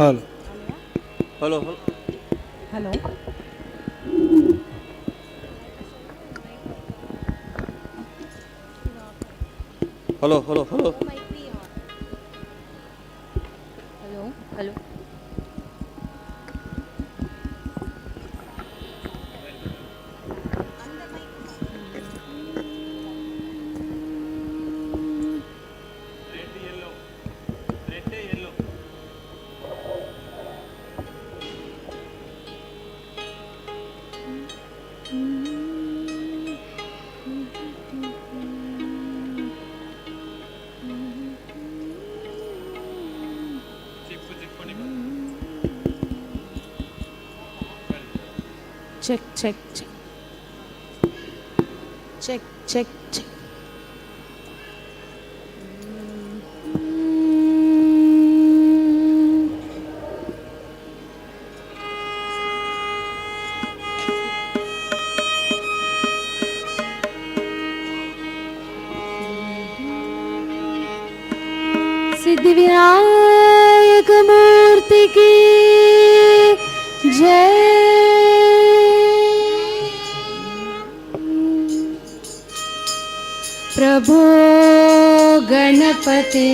Hello hello hello hello hello hello hello hello check check check check check check. Siddhi Vinayak मूर्ति की जय. प्रभो गणपते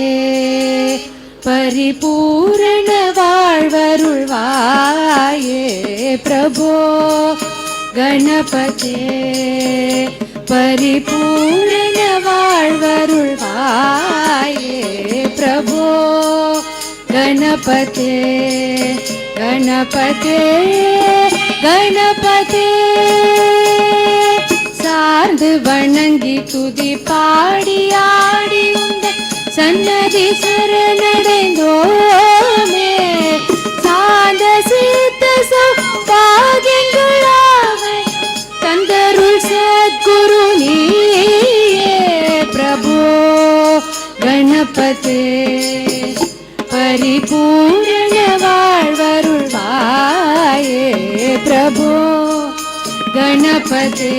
परिपूर्ण வாழ்வருள்வாயே. प्रभो गणपते परिपूर्ण வாழ்வருள்வாயே. प्रभो गणपते गणपते गणपते சார்ந்து வணங்கி துதி பாடி ஆடி உந்த சன்னதி சரணடைந்தோமே. சாந்த சீத்த சௌபாகியங்களாவை தந்தருள் சத்குரு நீயே. பிரபோ கணபதே பரிபூரண வாழ்வருள்வாயே. பிரபோ गणपते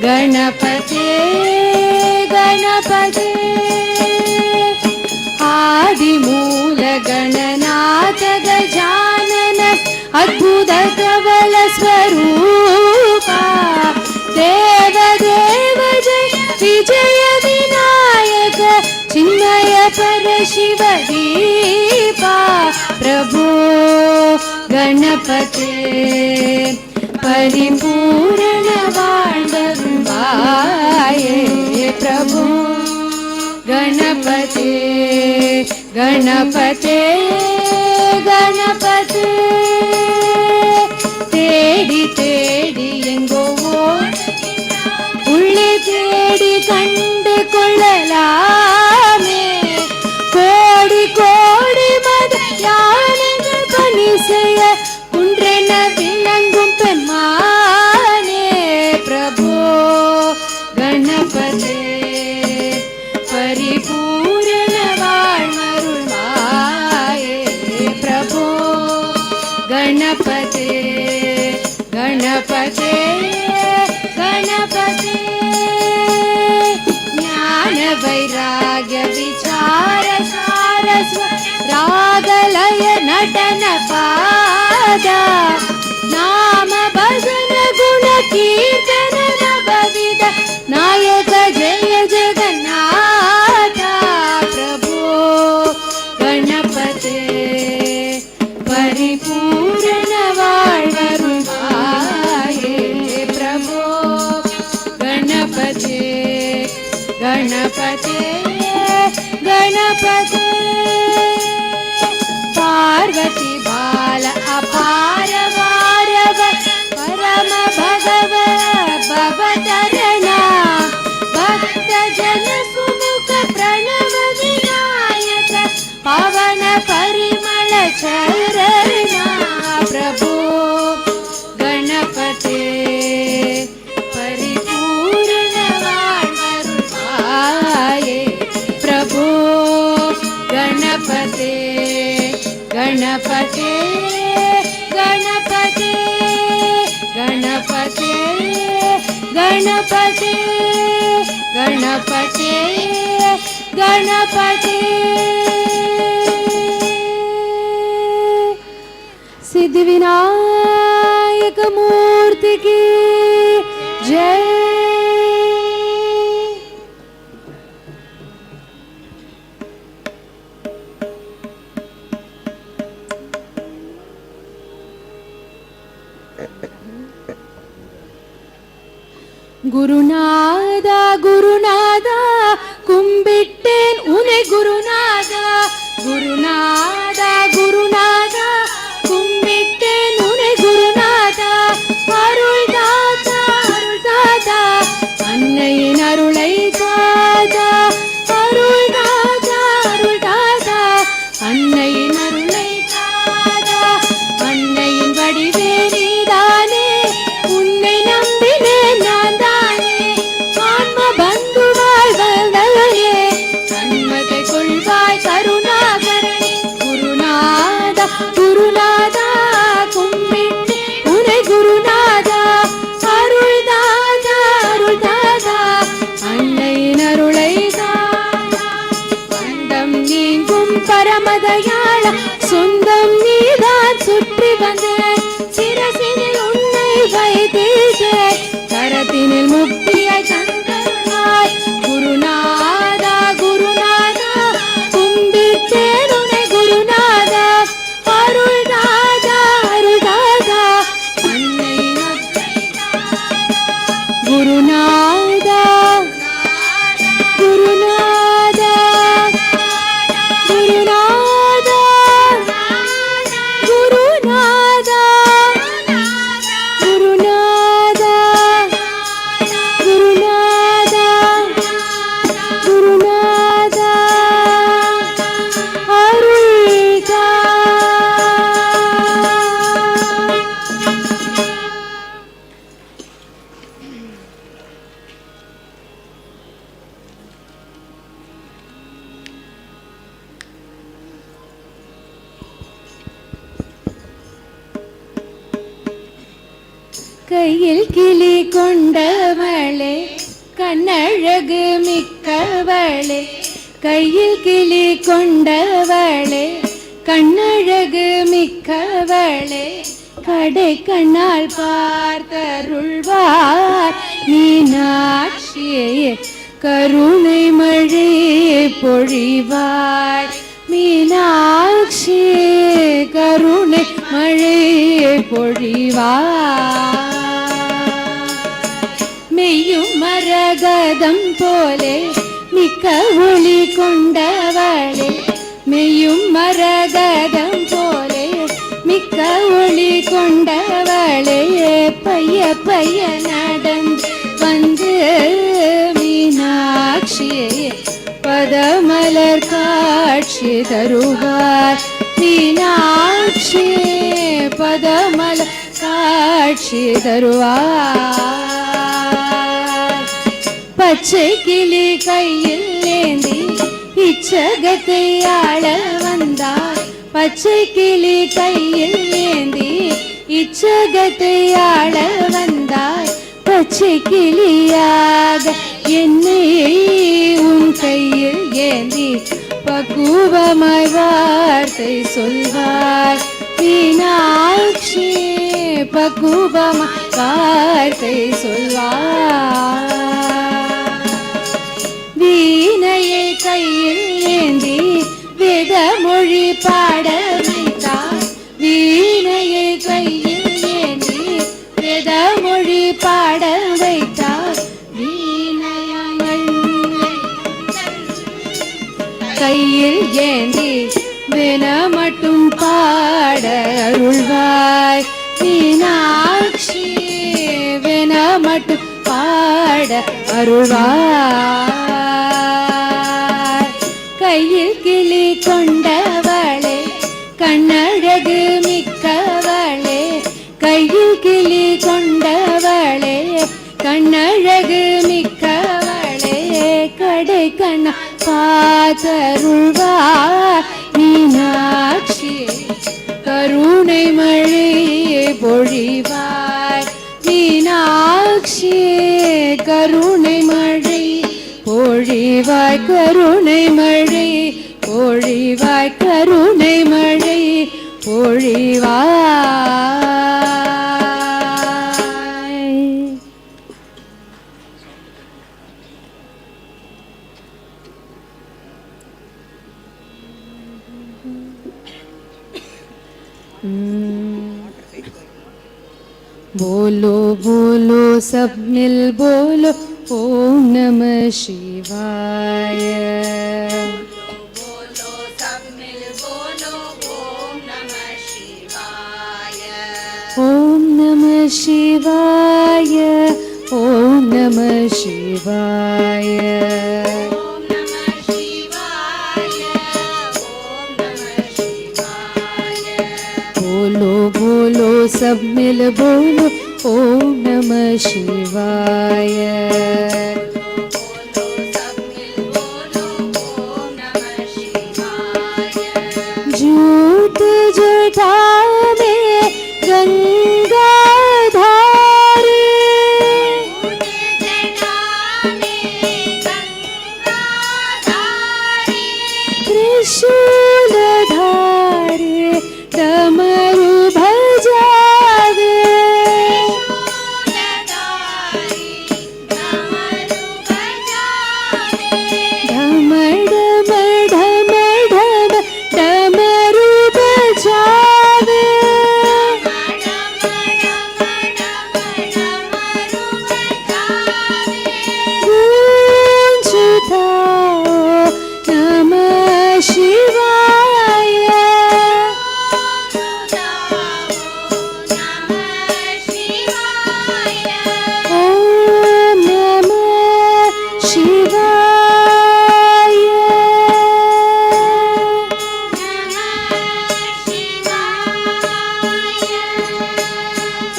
गणपते गणपते आदिमूल गणनाथ गजानन अद्भुत कवल स्वरूपा. देव देव जय विजय विनायक चिन्मय पर शिव दीपा. प्रभो गणपते परिपूर्ण வாழ்வருள்வாயே. प्रभो गणपते गणपते गणपते தேடி தேடி எங்கோ உள்ளே தேடி கண்டு கொள்ளலாமே. கோடி கோடி மத யானைகள் பணி செய்ய குன்றென விளங்கும் பெம்மானே. பிரபோ கணபதே பரிபூரண வாழ்வருள்வாயே. பிரபோ गणपते गणपते गणपते ज्ञान वैराग्य विचार सारस्व रागलय नटन पादा. नाम भजन गुण कीर्तन नवविध नायक जय जगन्नाथ. प्रभो गणपते परिपूर्ण வாழ்வருள்வாயே. प्रभो गणपते गणपते गणपते पार्वती बाल अपार वारव परम भगव भवतरणा. भक्त जन सुमुख प्रणव विनायक पवन परिमल चरणा. प्रभो गणपते परिपूर्ण வாழ்வருள்வாயே. प्रभो गणपते गणपते गणपते गणपते गणपते गणपते गणपते सिद्धि विनायक मूर्ति की जय। गुरुनादा गुरुनादा कुंबिट्टेन उन्हें गुरुनादा गुरुनादा गुरुनादा कुंबिट्टेन उन्हें गुरुनादा अरुள் दाता अन्नैயின் அருளை தாதா அருள் தாதா அன்னையின் அருளை தாதா அன்னையின் வடிவே நீதானே உன்னை நம்பினேன் நான் தானே ஆன்ம பந்துவாய் வந்தவனே சண்மதை கொள்வாய் கருணாகரனே குருநாதா குருநாதா கும்பிட்டு உனை குருநாதா அருள் தாதா அன்னையின் அருளை தாதா பண்டம் நீங்கும் பரமதயாள சொந்தம் நீதான் சுற்றி வந்தேன் சிரசினில் உன்னை வைத்தேன் கரத்தினில் முக்தியை தந்தாய் குருநாதா குருநாதா கும்பிட்டேன் உன்னை குருநாதா அருள் தாதா அன்னையின் அருளை தாதா குருநாதா குருநாதா குருநாதா குருநாதா குருநாதா குருநாதா குருநாதா அருள் தா கையில் கிளி கொண்டவளே கண்ணழகு மிக்கவளே கையில் கிளி கொண்டவளே கண்ணழகு மிக்கவளே கடை கண்ணால் பார்த்தருள்வார் மீனாட்சியே கருணை மழை பொழிவார் மீனாட்சியே கருணை மழை பொழிவார் மெய்யும் மரகதம் போலே மிக்க ஒளி கொண்டவளே மெய்யும் மரகதம் போலே மிக்க ஒளி கொண்டவளே பைய பைய நடந்து வந்து மீனாட்சியே பதமலர் காட்சி தருவார் மீனாட்சியே பதமலர் காட்சி தருவார் பச்சை கிளி கையில் ஏந்தி இச்சகத்தை ஆள வந்தார் பச்சை கிளி கையில் ஏந்தி இச்சகத்தை ஆள வந்தார் பச்சை கிளியாக என்னை உன் கையில் ஏந்தி பக்குவமாய் வார்த்தை சொல்வார் மீனாட்சி பக்குவமாய் வார்த்தை சொல்வார் வீணையை கையில் ஏந்தி வேதமொழி பாட வைத்தார் வீணையை கையில் ஏந்தி வேதமொழி பாட வைத்தார் வீணையாய் கையில் ஏந்தி வென மட்டும் பாட அருள்வாய் மீனாட்சி வென மட்டும் பாட அருள்வாய் கையில் கிளி கொண்டவளே கண்ணழகு மிக்கவளே கையில் கிளி கொண்டவளே கண்ணழகு மிக்கவளே கடை கண்ண பார்த்தருள்வார் மீனாட்சி கருணை மழை பொழிவாய் மீனாட்சி கருணை மழை பொழிவாய் கருணை மழை பொழிவாய் கருணை மழை பொழிவாய். बोलो बोलो सब मिल बोलो ओम नमः शिवाय. बोलो सब मिल बोलो ओम नमः शिवाय. ओम नमः शिवाय. ओम नमः शिवाय. ओम नमः शिवाय. ओम नमः शिवाय. बोलो बोलो सब मिल बोलो ओम नमः शिवाय. बोलो सब मिल बोलो ओम नमः शिवाय. जूट जटा में गंगा धारे. जटा में गंगा धारे. त्रिशूल धारे डमरू बजावे. शूलधारी डमरू बजावे. ढम ढम ढम ढम डमरू बजावे. गूंज उठाओ नमः शिवाय. ओम नमः शिवाय.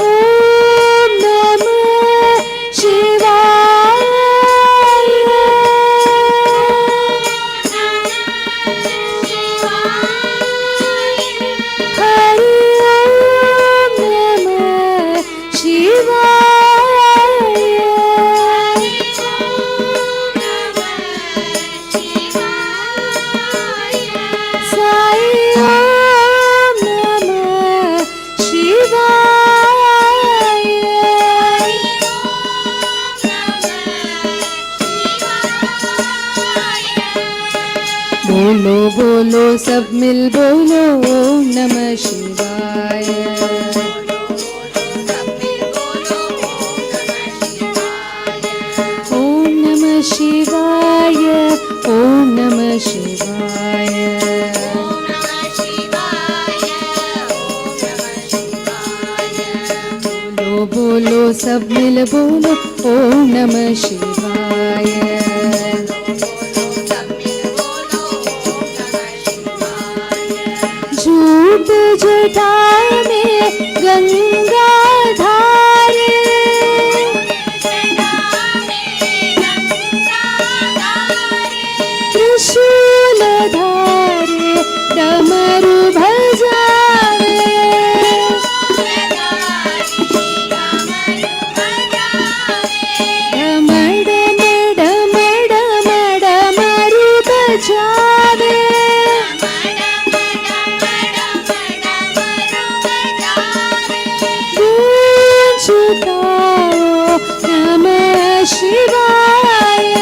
ओम नमः शिवाय. हरि ओम नमः शिवाय. साई ओम नमः शिवाय. बोलो बोलो सब मिल बोलो ओम नमः शिवाय. ओम नमः शिवाय. ओम नमः शिवाय. बोलो बोलो सब मिल बोलो ओम नमः शिवाय. झूठ जटा में गंगा धारे. त्रिशूल धारे डमरू बजावे. डम डम डम डम डमरू बजावे. गूंज उठाओ नमः शिवाय.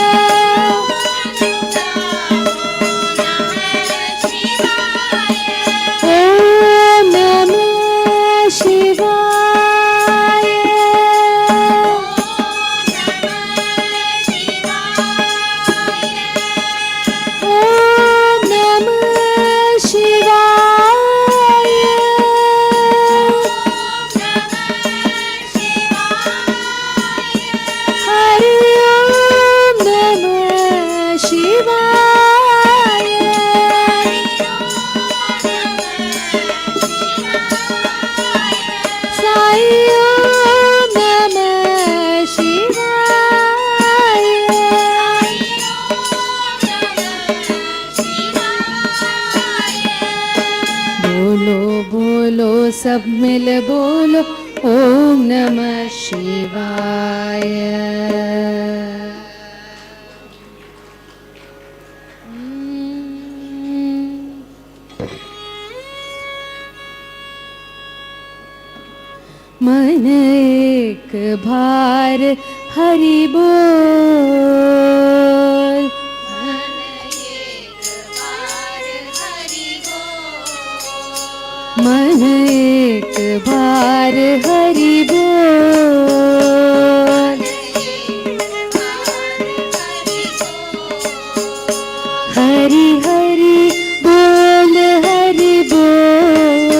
ओम नमः शिवाय. ओम नमः शिवाय. हरि ओम नमः शिवाय. साई ओम नमः शिवाय. बोलो बोलो सब मिल बोलो ओम नमः शिवाय. मन एक बार हरि बोल। मन एक बार हरि बोल। मन एक बार हरि बोल। हरि हरि बोल हरि बोल।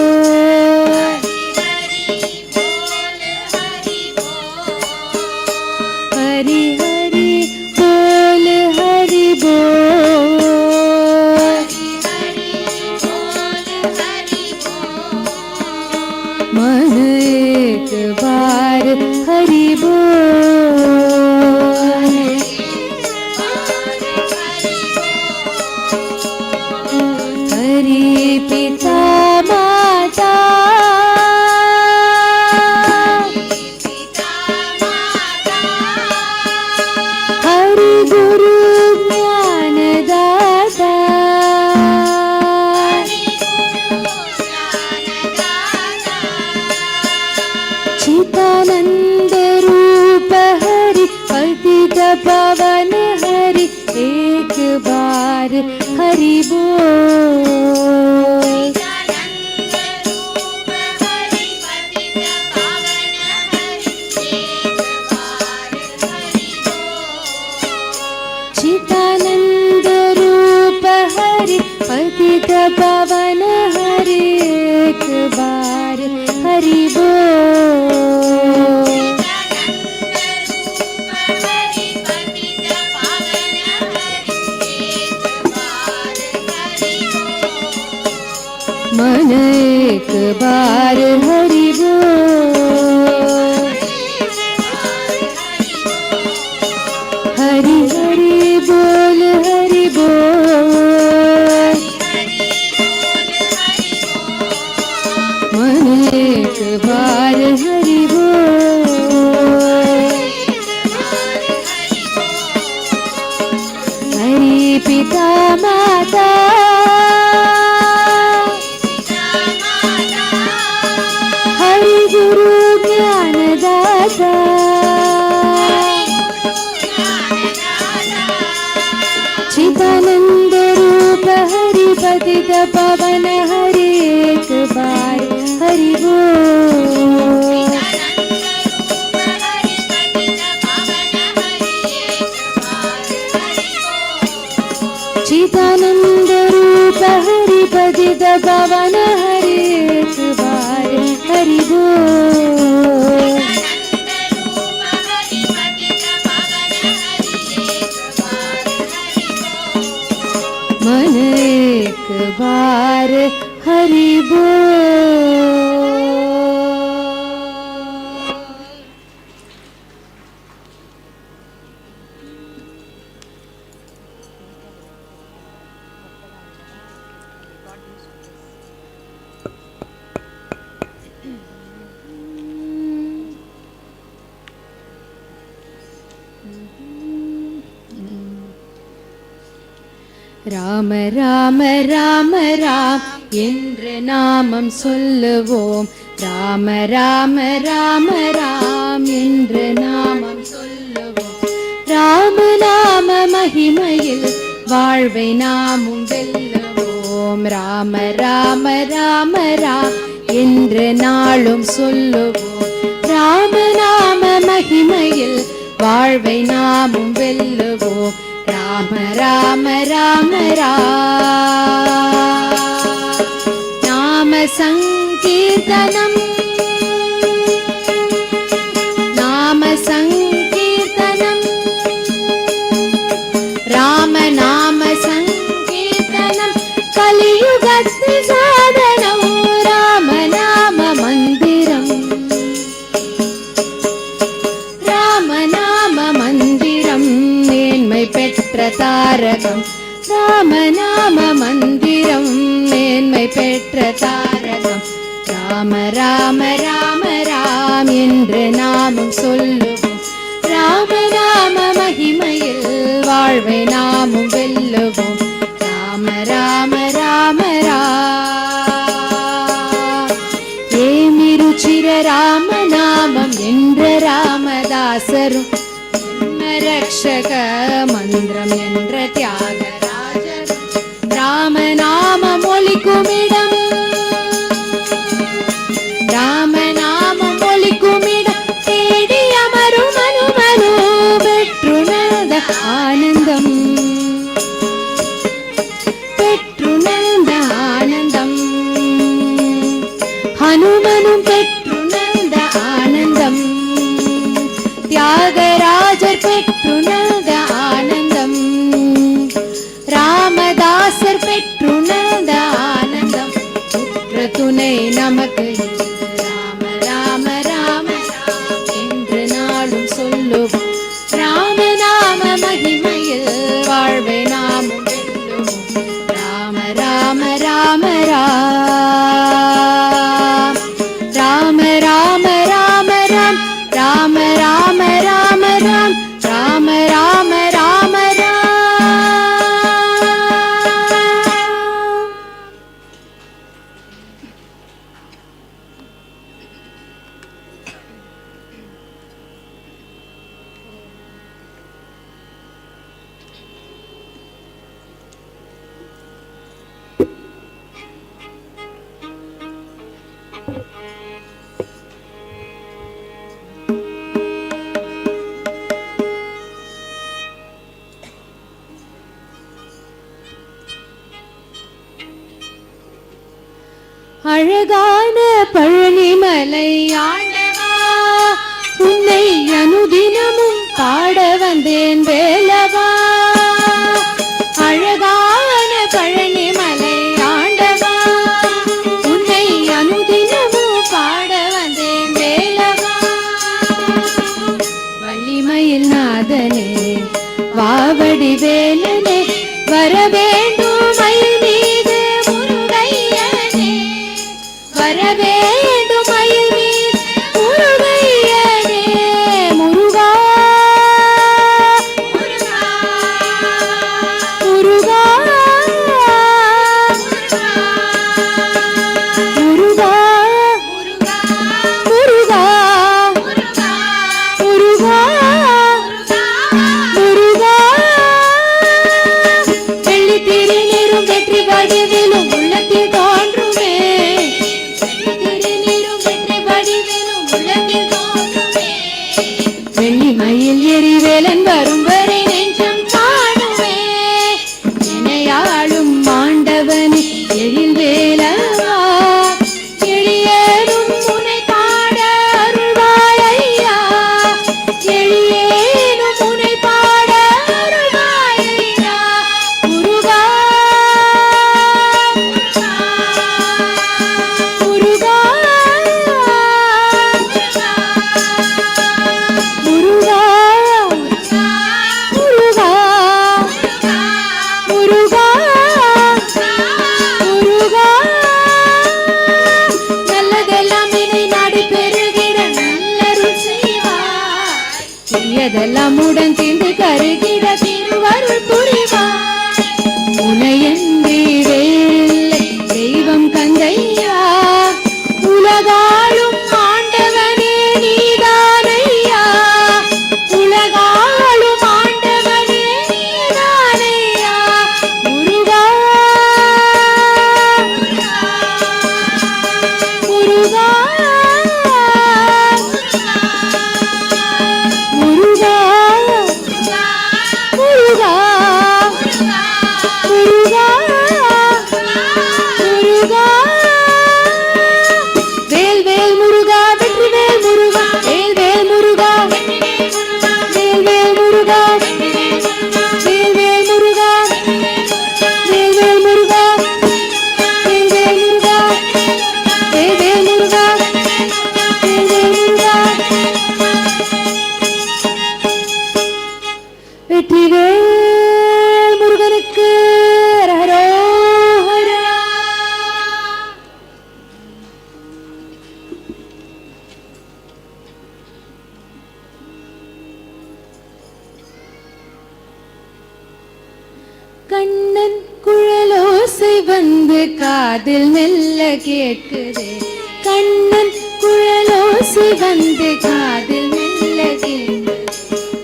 हरि हरि बोल हरि बोल। मन एक बार हरि बोल। हरि पिता माता हरि गुरु ज्ञानदाता। चिदानंद रूप हरि पतित पावन हरि एक बार हरि बोल। चिदानंद रूप हरि पतित पावन हरि एक बार हरि बोल। मन एक बार हरि बोल। हरि हरि बोल हरि बोल। मन एक बार हरि बोल। हरि पिता माता हरि गुरु ज्ञानदाता। चिदानंद रूप हरि पतित पावन हरि एक बार हरि बोल। चिदानंद रूप हरि पतित पावन हरि एक बार हरि बोल। मन एक बार हरि बोल। ராம ராம ராம ராம் என்ற நாமம் சொல்லுவோம். ராம ராம ராம ராம் என்ற நாமம் சொல்லுவோம். ராம நாம மகிமையில் வாழ்வை நாமும் வெல்லுவோம். ராம ராம ராம ராம் என்ற நாளும் சொல்லுவோம். ராம நாம மகிமையில் வாழ்வை நாமும் வெல்லுவோம். ராம ராம ராம ராம் நாம சங்கீர்த்தனம். நாம சங்கீர்த்தனம். ராம நாம சங்கீர்த்தனம் கலியுகத்து சாதனம். ராம நாம மந்திரம். ராம நாம மந்திரம் மேன்மை பெற்ற தாரகம். ராம நாம மந்திரம் மேன்மை பெற்ற தாரகம். ராம ராம ராம ராம் என்று நாமும் சொல்லுவோம். ராம நாம மகிமையில் வாழ்வை நாமும் வெல்லுவோம். ராம ராம ராம ராம் ஏமிரு ருச்சிர ராமநாமம் என்ற ராமதாசரும் ரக்ஷக மந்திரம் என்ற தியாகராஜரும் ராமநாமம் ஒலிக்குமிடம் ராமநாமம் ஒலிக்குமிடம் தேடி அமரும் அனுமனு பெற்றுணர்ந்த ஆனந்தம் பெற்றுணர்ந்த ஆனந்தம் ஹனுமனும் பெற்றுணர்ந்த ஆனந்தம் தியாகராஜர் பெற்றுணர்ந்த ஆனந்தம் ராமதாசர் பெற்றுணர்ந்த ஆனந்தம் உற்ற துணை நமக்கு ராம ராம ராம என்று நாளும் சொல்லுவோம் ராமநாம மகிமையில் வாழ்வை நாமும் வெல்லுவோம் ராம ராம ராம ராம ராம ராம ராம் ராம ராம ராம ராம் ராம ராம ராம ராம். அழகான பழனிமலை ஆண்டவா உன்னை அனுதினமும் பாட வந்தேன் வேலவா அழகான பழனிமலை ஆண்டவா உன்னை அனுதினமும் பாட வந்தேன் வேலவா வள்ளிமயில் நாதனே வாவடி வேலனே வரவேண்டும் மயில் மீது முருகையனே வரவேண்டும் மயில் மீது முருகையனே முருகா முருகா முருகா முருகா முருகா முருகா வெள்ளி திருநீரும் வெற்றி வடிவிலும் உள்ளத்தில் தோன்றுமே திருநீரும் வெற்றி வடிவிலும் உள்ளத்தில் தோன்றுமே வெள்ளி மயில் எரிவேலன் வரும் வரை நெஞ்சம் காணுமே இணையாளும் மாண்டவனே எழில் வேலவா எளியேனும் உன்னை பாட அருள்வாய் ஐயா எளியேனும் உன்னை பாட அருள்வாய் ஐயா முருகா முருகா முருகா முருகா முருகா முருகா நல்லதெல்லாம் இணை நாடி பெருகிட நல்லருள் செய்வாய் தீயதெல்லாம் உடன் தீர்ந்து கருகிட திருவருள் புரிவாய் உனையன்றி வேலை தெய்வம் கந்தையா உலகாளும் ஆண்டவனே நீதானையா உலகாளும் ஆண்டவனே நீதானையா முருகா முருகா முருகா முருகா முருகா முருகா வேல் வேல் முருகா வெற்றி வேல் முருகா வேல் வேல் முருகா வேல் வேல் முருகா வேல் வேல் முருகா வேல் வேல் முருகா வேல் வேல் முருகா வேல் வேல் முருகா வேல் வேல் முருகா வெற்றிவேல் முருகனுக்கு அரஹரோஹரா. கண்ணன் குழலோசை வந்து காதில் மெல்ல கேட்குதே கண்ணன் குழல் குழலோசி வந்து காதில் மெல்ல கேட்குது.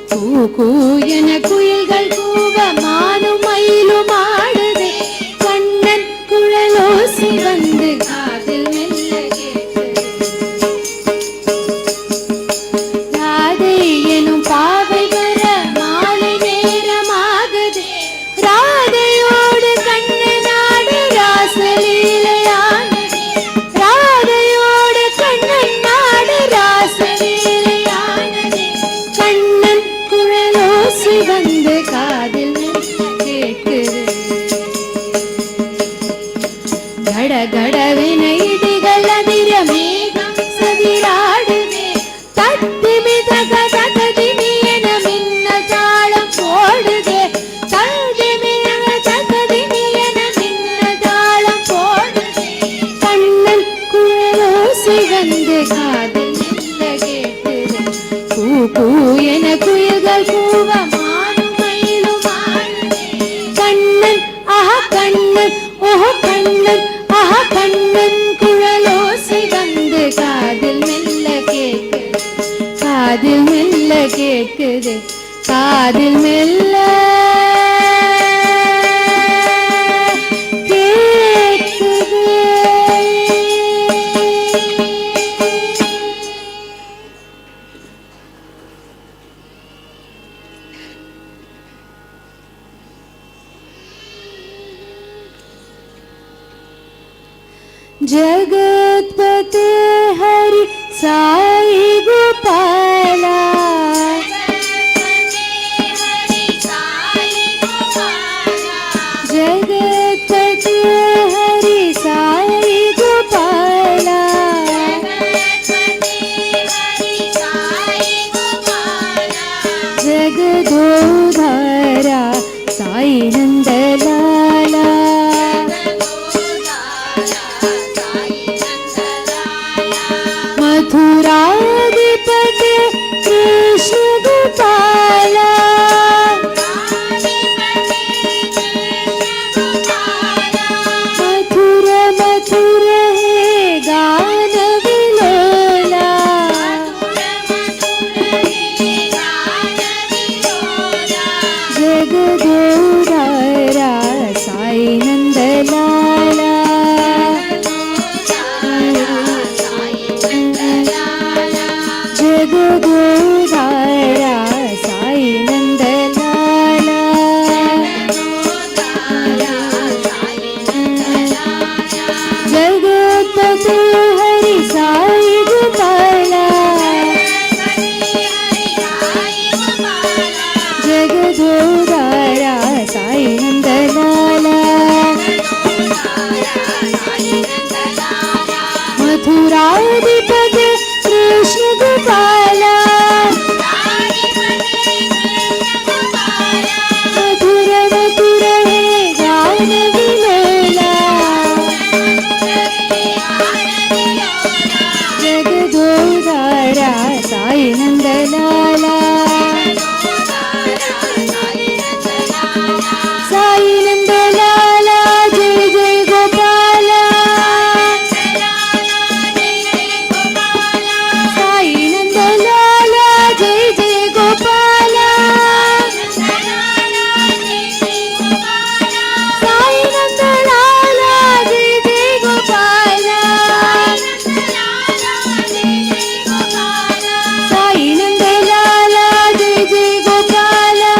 கூ கூ என குயில்கள் கூவ மானும் மயிலும் ஆடுதே. கண்ணன் குழலோசி வந்து காதில் மெல்ல கேட்குது. ராதை எனும் பாவை வர மாலை நேரமாகுதே. ராதையோடு கண்ணனாடு ராசலீலையானதே. ராதையோடு கண்ணன் நாடு ராசலீலையானதே. கண்ணன் குழலோசி வந்து காதில் கேட்குது. கட கடவென இடிகள் அதிர மேகம் சதிராடுதே. தத்தி மிதக தகதிமி என மின்ன தாளம் போடுதே. தகதிமி தகதிமி என மின்ன தாளம் போடுதே. கண்ணன் குழலோசி வந்து காதில் மெல்ல கேட்குது. கூ கூ என குயில்கள் கூவ மானும் மயிலும் ஆடுதே. கண்ணன் ஆஹா கண்ணன் ஓஹோ கண்ணன் ஆஹா கண்ணன் குழலோசி வந்து காதில் மெல்ல கேட்குது. காதில் மெல்ல கேட்குது. காதில் மெல்ல கேட்குது. जगत्पते हरि साई गोपाला. जगत्पते हरि साई गोपाला. जगदोधारा साई नंदलाला. मथुराधिपते कृष्ण गोपाला. मथुर मथुर हे गान विलोला. जगदोधारा साई नंदलाला. जगदोधारा साई नंदलाला. जगत्पते हरि साई गोपाला. जगदोधारा साई नंदलाला. मथुराधिपते कृष्ण गोपाला. मथुर मथुर हे गान विलोला. जगदोधारा साई नंदलाला. साई नंदलाला जय जय गोपाला. साई नंदलाला जय जय गोपाला. साई नंदलाला जय जय गोपाला. साई नंदलाला जय जय गोपाला.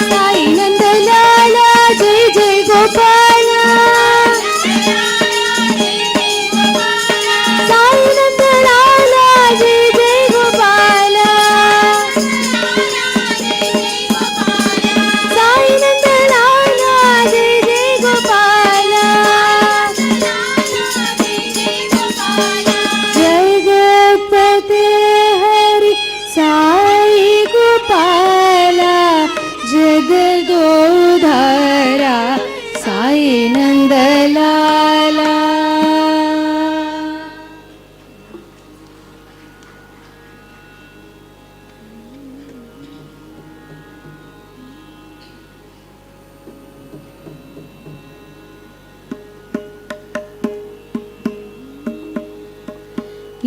साई नंदलाला जय जय गोपाला. साई नंदलाला जय जय गोपाला. साई नंदलाला जय जय गोपाला. जगत्पते हरि साई गोपाला. जगदोधारा साई नंदलाला.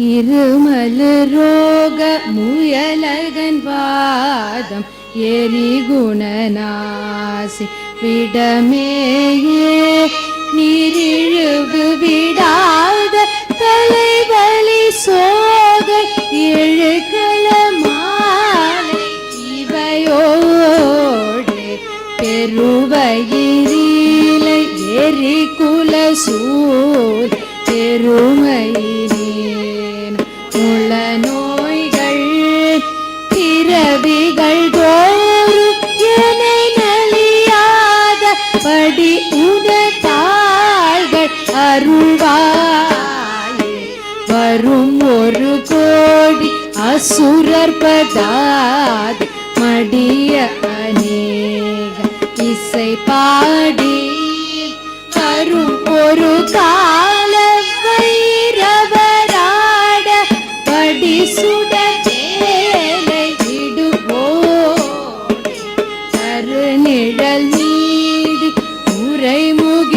இருமலு ரோக முயலகன் பாதம் எரி குணநாசி விடமேயே நீரிழுவு விடாத தலைவலி சோகை எழுக்களமாலை இவையோடு பெருவயிரிலை எரி குல சூழ் பெருமையினேன் முள நோய்கள் பிறவிகள் தோறும் என்னை நலியாத படி உனதாள்கள் அருள்வாயே வரும் ஒரு கோடி அசுரர் பதாது மடிய அநேக இசை பாடி வரும் ஒரு கால வைரவராட படி சுடலை விடுவோடு கருநிழல் நீடி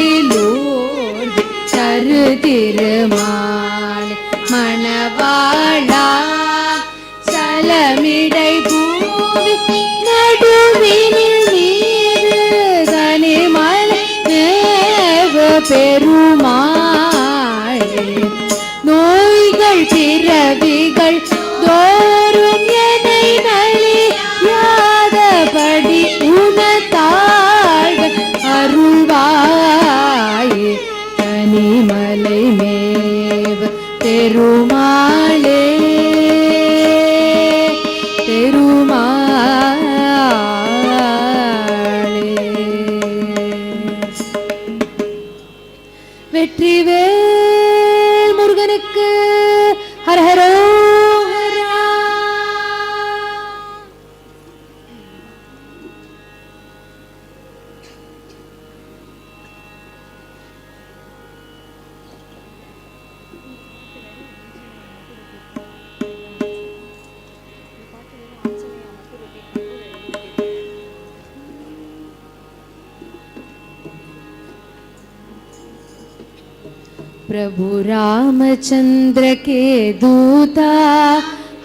உரைமுகிலோடு கரு திருமாலை மணவாழா சலமிடை பூவி நடுவினில் நீரு தனிமலை தேவ பெருமாளே நோய்கள் பிறவிகள் தோறும் என்னை நலியாதபடி உனதாள்கள் அருள்வாயே தனிமலை மேவ பெருமாளே வெற்றிவேல் முருகனுக்கு ஹரஹரோஹரா. प्रभु रामचंद्र के दूता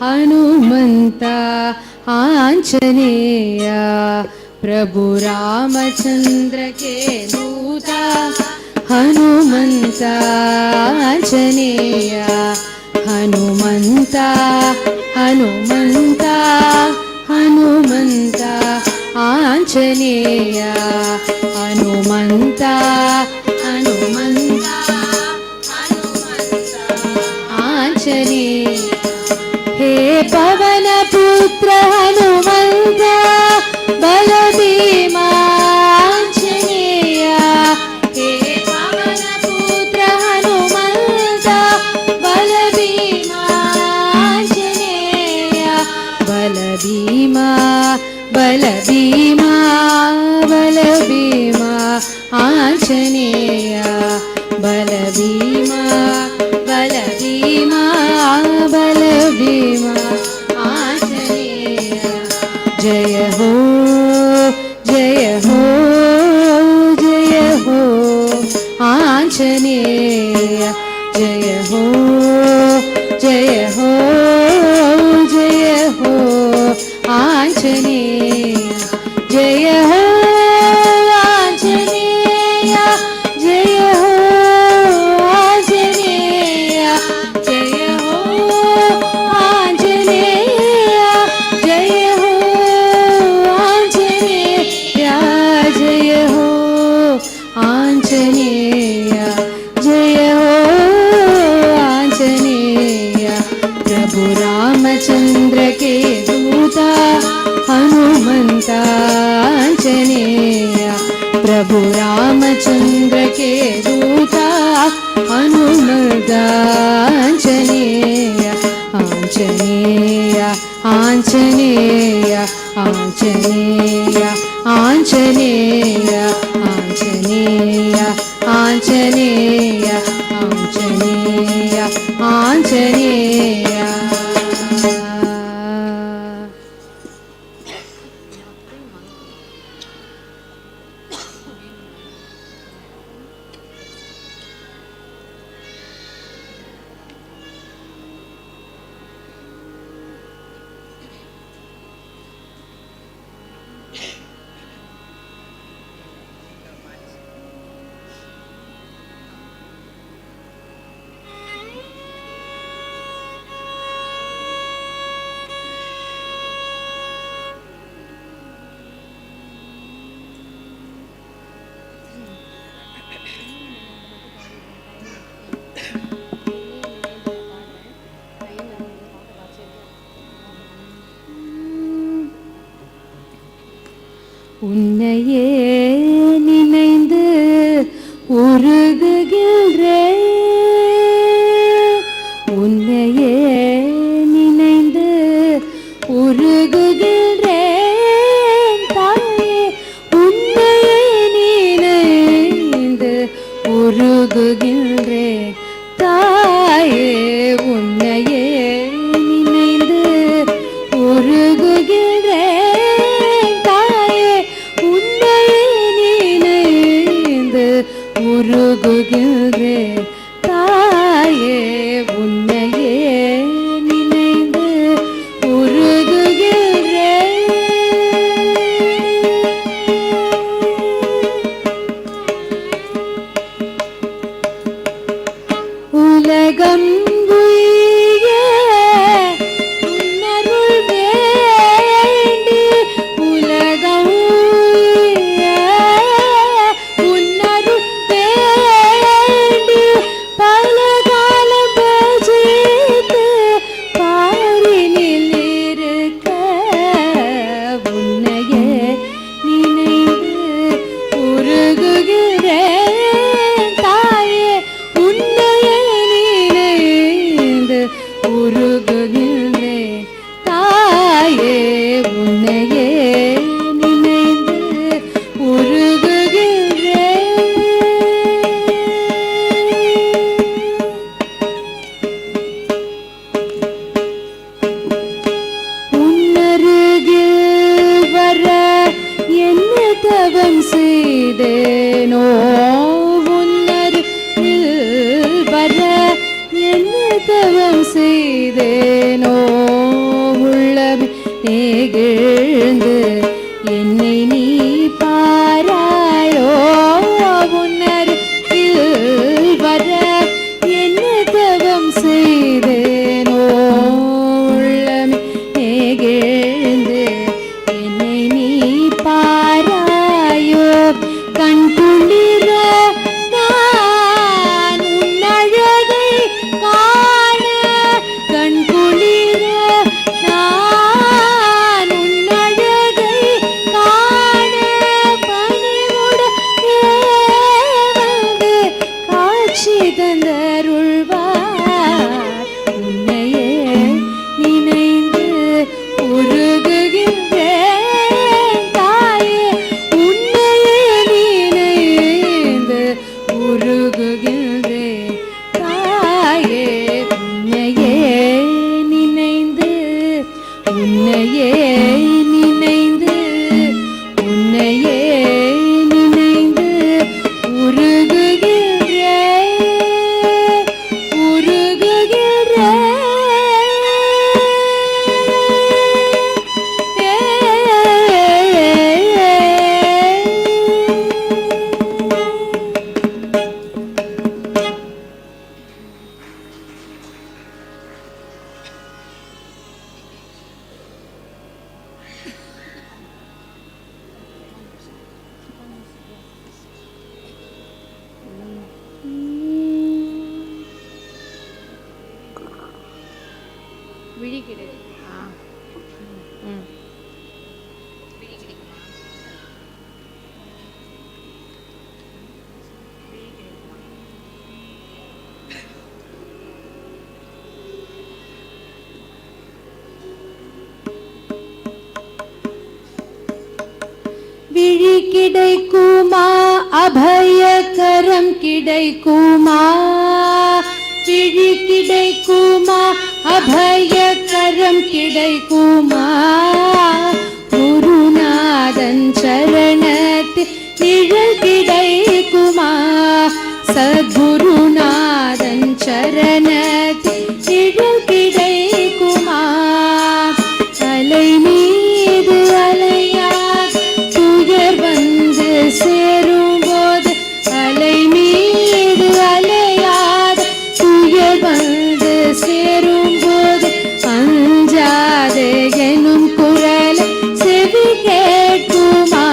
हनुमंता आंजनेया प्रभु रामचंद्र के दूता हनुमंता आंजनेया हनुमंता हनुमंता हनुमंता आंजनेया हनुमंता हनुमंता हे पवन पुत्र हनुमंत बल भीमांजनेया हे पवन पुत्र हनुमंत बल भीमांजनेया बल भीमा बल भीमा बल भीमा आंजनेया बल भीमा बल भीमा बल भीमा आंजनेया जय हो जय हो जय हो आंजनेया जय हो जय हो जय हो आंजनेया जय हो आंजनेया जय हो आंजनेया जय हो आंजनेया जय हो आंजनेया जय हो आंजनेया जय हो आंजनेया प्रभु रामचंद्र के दूता हनुमंता आंजनेया प्रभु रामचंद्र के दूता हनुमंता आंजनेया आंजनेया आंजनेया आंजनेया आंजनेया आंजनेया आंजनेया आंजनेया आंजनेया உன்னையே நினைந்து உருகுகின்றேன், உன்னையே நினைந்து உருகுகின்றேன் தாயே, உன்னையே நினைந்து உருகுகின்றேன் தாயே, உன்னையே நினைந்து உருகுகின்றேன் தாயே, உன்னையே நினைந்து உருகுகின்றேன் தாயே, உன்னையே நினைந்து உருகுகின்றேன். உலகம் உய்ய உன்னருள் வேண்டி, உலகம் உய்ய உன்னருள் வேண்டி, பல காலம் பஜித்து பாரினில் இருக்க, உன்னையே நினைந்து உருகுகிறேன் தாயே, உன்னையே நினைந்து உருகுகிறேன் தாயே, உன்னையே நினைந்து உருகுகிறேன். உன்னருகில் வர என்ன தவம் செய்தேனோ, உன்னருகில் வர என்ன தவம் செய்தேனோ, உள்ளமே நெகிழ்ந்து என்னை நீ பாராயோ, உன்னருகில் வர என்ன தவம் செய்தேனோ, உள்ளமே நெகிழ்ந்து என்னை நீ பாராயோ, கண் குளிர நான் உன் அழகை காண, கண் குளிர நான் உன் அழகை காண, பணிவுடனே வந்து காட்சி தந்தருள்வார், உன்னையே நினைந்து உருகுகின்றேன் தாயே, உன்னையே நினைந்து உருகுகின்றேன் தாயே, உன்னையே நினைந்து, உன்னையே நினைந்து, உன்னையே நினைந்து உருகுகின்றேன், உருகுகின்றேன். விழிக்கிறது. விழி கிடைக்குமா, அபயகரம் கிடைக்குமா, விழி கிடைக்குமா, அபயகரம் கிடைக்குமா, குருநாதன் சரணத்தில் நிழல் கிடைக்குமா, சத்குருநாதன் சரணத்தில் நிழல் கிடைக்குமா, அலை மீது அலையாக துயர் வந்து சேரும்போது, அலை மீது அலையாத துயர் வந்து சேரும்போது, அஞ்சாதே எனும் குரலை செவி கேட்குமா,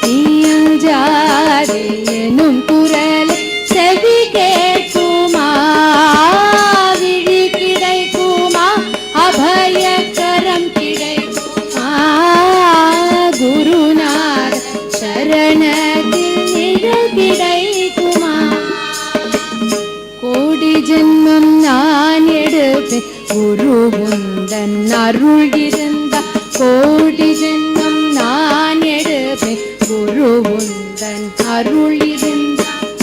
நீ அஞ்சாதே எனும் குரலை செவி கேட்குமா, குரு உந்தன் அருள் இருந்த கோடி ஜென்மம் நான் எடுப்பேன் குரு உந்தன் அருள் இருந்த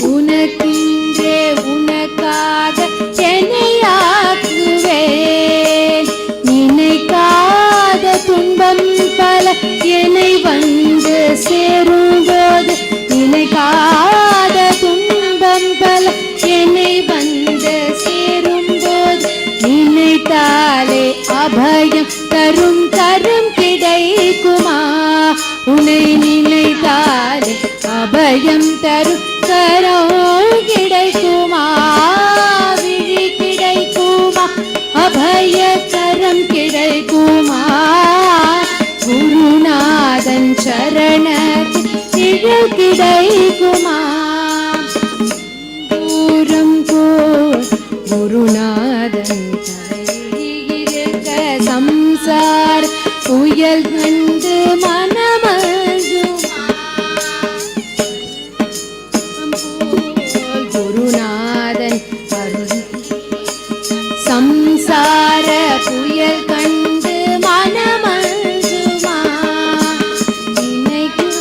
உனக்கின்றே உனக்காக என்னையாக்குவேன் நினைக்காத துன்பம் பல என்னை வந்து சேரும்போது நினைக்காத துன்பம் பல என்னை வந்து சேரும்போது நினைத்தாலே அபயம் தரும் கரும் கிடைக்குமா உன்னை நினைத்தாலே அபயம் தரும் கரம் கிடைக்குமா விழி கிடைக்குமா அபய கரம் கிடைக்குமா குருநாதன் சரணத்தில் நிழல் கிடைக்குமா தூரம் போல் குருநாதன் இருக்க சம்சார புயல் கண்டு மனமல்குமா குருநாதன் அருள் சம்சார புயல் கண்டு மனமல்குமா நினைக்கும்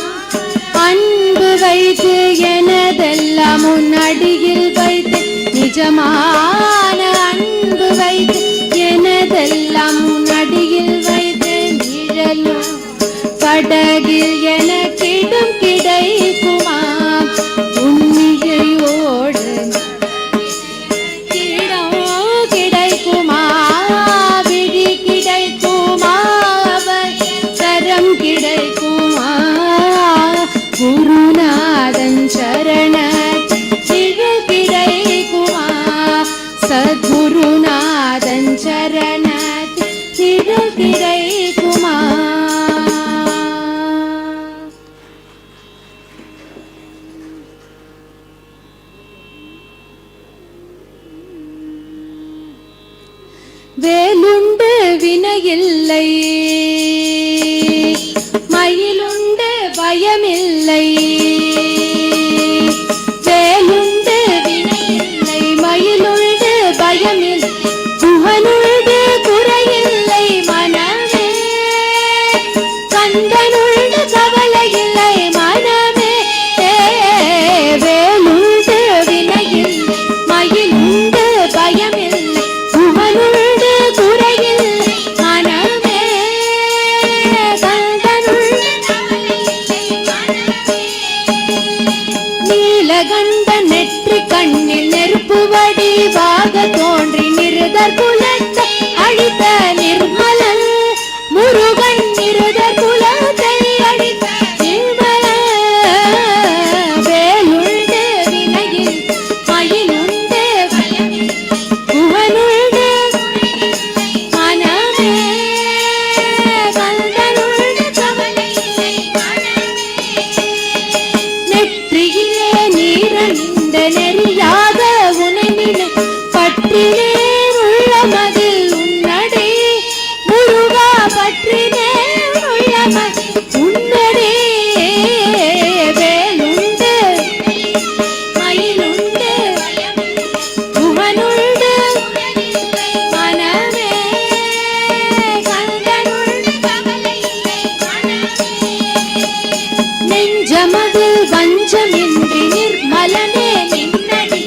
அன்பு வைத்து எனதெல்லாம் முன்னடியில் வைத்து நிஜமான அன்பு வைத்து எனதெல்லாம் முன்னடியில் வைத்து நிழலும் படகில் எனக்கிடம் கிடைக்குமா உண்மையோடு இடம் கிடைக்குமா விழி கிடைக்குமா கரம் கிடைக்குமா குருநாதன் சரணத்தில் கிடைக்குமா சத்குருநாதன் சரணத்தில் கிடைக்குமா வேலுண்டு வினையில்லை மயிலுண்டு பயமில்லை வேலுண்டு வினையில்லை மயிலுண்டு பயமில்லை குகனுண்டு குறையில்லை மனமே கந்தனுண்டு கவலையில்லை மனமே வேலுண்டு வினையில்லை மயிலுண்டு பயமில்லை குகனுண்டு குறையில்லை மனமே கந்தனுண்டு நீலகண்ட நெற்றி கண்ணில் நெருப்பு வடிவாக தோன்றி நிருதர் குலத்தை அழித்த நிர்மலன் முருகன் நிருதர் குலத்தை அழித்த நிர்மலன் வேலுண்டு வினையில் மயிலுண்டு குகனுண்டு மனமே கந்தனுண்டு கவலையில்லை நெற்றியிலே நீரணிந்த நெறியாக உனை நினை பற்றினே உள்ளமதில் உன்னடி முருகா பற்றினே உள்ளமதில் உன்னடி வேலுண்டு மயிலுண்டு குகனுண்டு மனமே கந்தனுண்டு கவலையில்லை நெஞ்சமதில் வஞ்சமின்றி நிர்மலனே நின்னடி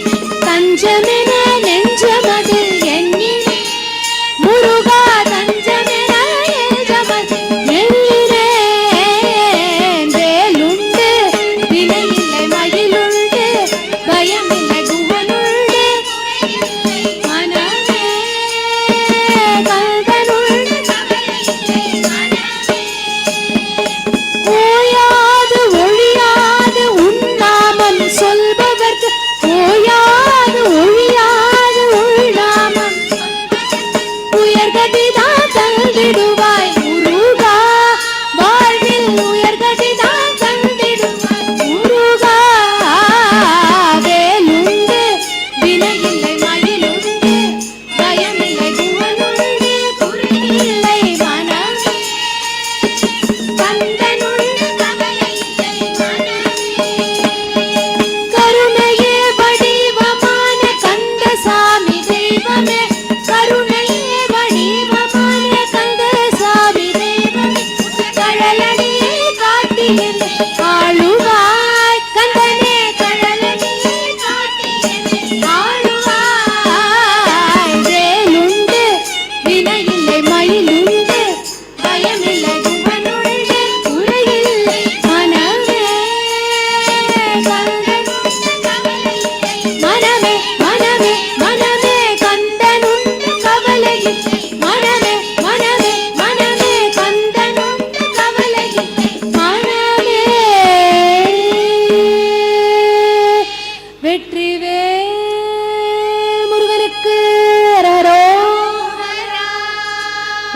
ஆளுவாய் வேலுண்டு வினையில்லை மயிலுண்டு பயமில்லை குகனுண்டு குறையில்லை மனமே மனமே மனமே மனமே கந்தனுண்டு கவலையில்லை மனமே மனமே மனமே கந்தனுண்டு கவலையில்லை மனமே வெற்றிவேல் முருகனுக்கு அரரோகரா.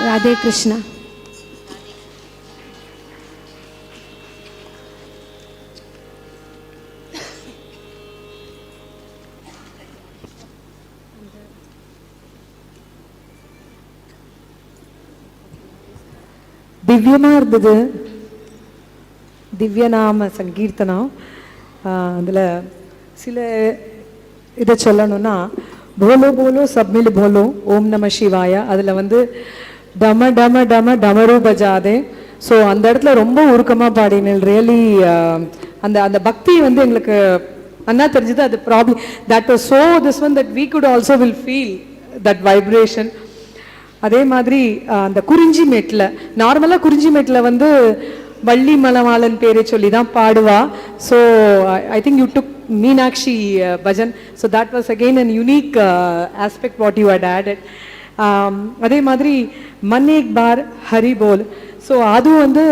ராதே கிருஷ்ணா. திவ்யமாக இருந்தது. திவ்யநாம சங்கீர்த்தனம். அதில் சில இதை சொல்லணும்னா, போலோ போலோ சப்மில் போலோ ஓம் நம சிவாயா. அதில் வந்து டம டம டம டமரு பஜாதே. ஸோ அந்த இடத்துல ரொம்ப உருக்கமாக பாடினேன். ரியலி அந்த அந்த பக்தி வந்து எங்களுக்கு நல்லா தெரிஞ்சது. அது problem that was so this one that வீ could also will feel that vibration. அதே மாதிரி அந்த குறிஞ்சி மேட்டில் நார்மலாக குறிஞ்சி மேட்டில் வந்து வள்ளி மலமாலன் பேரை சொல்லி தான் பாடுவா. So I think you took Meenakshi bhajan. So that was again an unique aspect what you had added. அதே மாதிரி மன்னேக் பார் ஹரி போல். ஸோ அது வந்து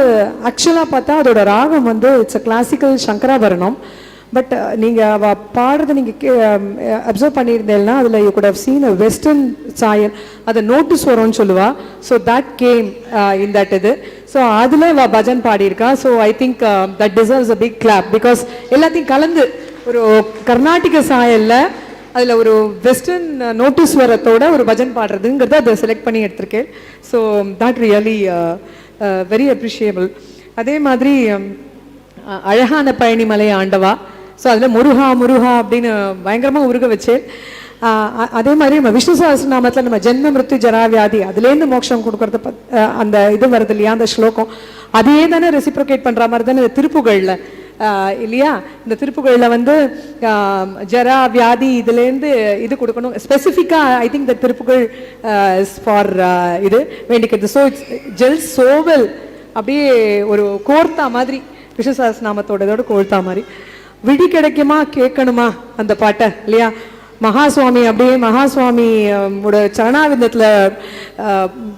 ஆக்சுவலாக பார்த்தா அதோட ராகம் வந்து it's a classical Shankarabharanam. But நீங்கள் பாடுறதை நீங்கள் அப்சர்வ் பண்ணியிருந்தேன்னா அதில் you could have seen a western சாயல். அதை நோட்டீஸ் வரும்னு சொல்லுவா. So that came in that இது. ஸோ அதில் பஜன் பாடியிருக்கா. So I think that deserves a big clap. Because எல்லாத்தையும் கலந்து ஒரு கர்நாடிக சாயலில் அதில் ஒரு வெஸ்டர்ன் நோட்டீஸ் வரத்தோட ஒரு பஜன் பாடுறதுங்கிறத அதை செலக்ட் பண்ணி எடுத்திருக்கேன். So that really very appreciable. அதே மாதிரி அழகான பழனிமலை ஆண்டவா. ஸோ அதில் முருகா முருகா அப்படின்னு பயங்கரமாக உருக வச்சேன். அதே மாதிரி நம்ம விஷ்ணு சஹஸ்ரநாமத்தில் நம்ம ஜென்ம மிருத்யு ஜராவியாதி அதுலேருந்து மோட்சம் கொடுக்கறது அந்த இது வருது இல்லையா, அந்த ஸ்லோகம் அதே தானே ரெசிப்ரோகேட் பண்ணுற மாதிரி தானே இந்த திருப்புகழில் இல்லையா. இந்த திருப்புகழில் வந்து ஜரா வியாதி இதுலேருந்து இது கொடுக்கணும் ஸ்பெசிஃபிக்காக. I think the Thiruppugazh for இது வேண்டிக்கிறது. ஸோ இட்ஸ் ஜெல் சோவல் அப்படியே ஒரு கோர்த்தா மாதிரி விஷ்ணு சஹஸ்ரநாமத்தோட இதோட கோர்த்தா மாதிரி. விடி கிடைக்குமா கேட்கணுமா அந்த பாட்டை இல்லையா. மகாசுவாமி அப்படியே மகாசுவாமியோட சரணாவிந்தத்தில்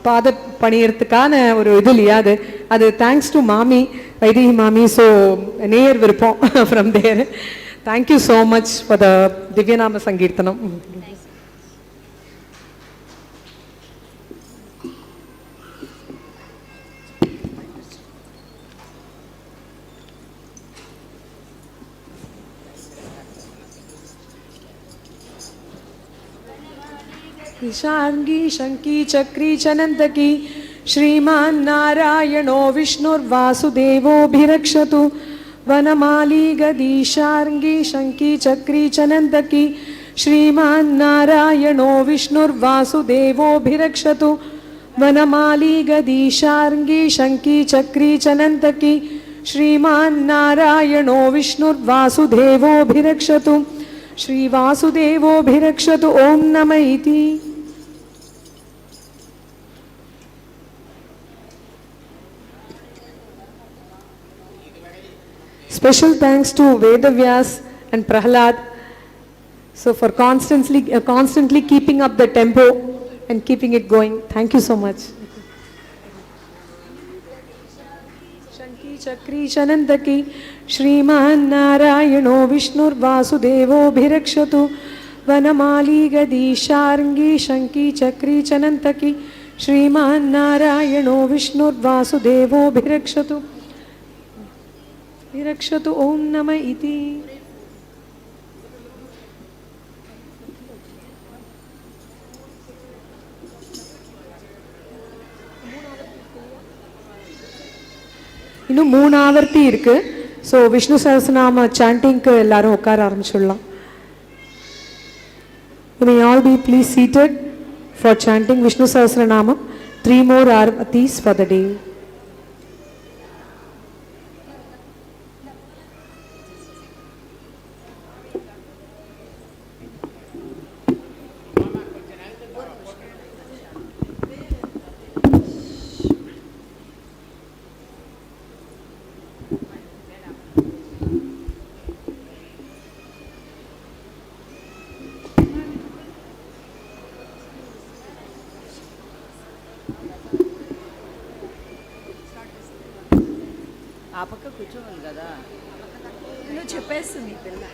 பாத பணியறதுக்கான ஒரு இது இல்லையா. அது தேங்க்ஸ் டு மாமி வைதேகி மாமி. ஸோ நேயர் விருப்பம் from there. Thank you so much for the திவ்யநாம சங்கீர்த்தனம். शार्ंगी शंकी चक्री चनंतकी श्रीमान नारायणो विष्णुर्वासुदेवोभिरक्षतु वनमाली गदी शार्ंगी शंकी चक्री चनंतकी श्रीमान नारायणो विष्णुर्वासुदेवोभिरक्षतु वनमाली गदी शार्ंगी शंकी चक्री चनंतकी श्रीमान नारायणो विष्णुर्वासुदेवोभिरक्षतु श्रीवासुदेवोभिरक्षतु ओम नमः इति. Special thanks to Vedavyas and Prahlad, so for constantly keeping up the tempo and keeping it going. Thank you so much. Shanki Chakri Chanandaki Shriman Narayano Vishnurvasudevobhirakshatu Vanamali Gadi Sharangi Shanki Chakri Chanandaki Shriman Narayano Vishnurvasudevobhirakshatu Virakshatu Om Nama Iti. இன்னும் 3 ஆவர்த்தி இருக்கு. So Vishnu Sahasranama சாண்டிங்க்கு எல்லாரும் உட்கார ஆரம்பிச்சிடலாம். You may all be please seated for chanting Vishnu Sahasranama. 3 more aartis for the day. ఆ పక్క కూర్చోవాలి కదా. నువ్వు చెప్పేస్తుంది ఈ పిల్ల.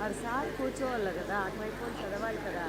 ఆడు సార్ కూర్చోవాలి కదా, అటువైపు చదవాలి కదా.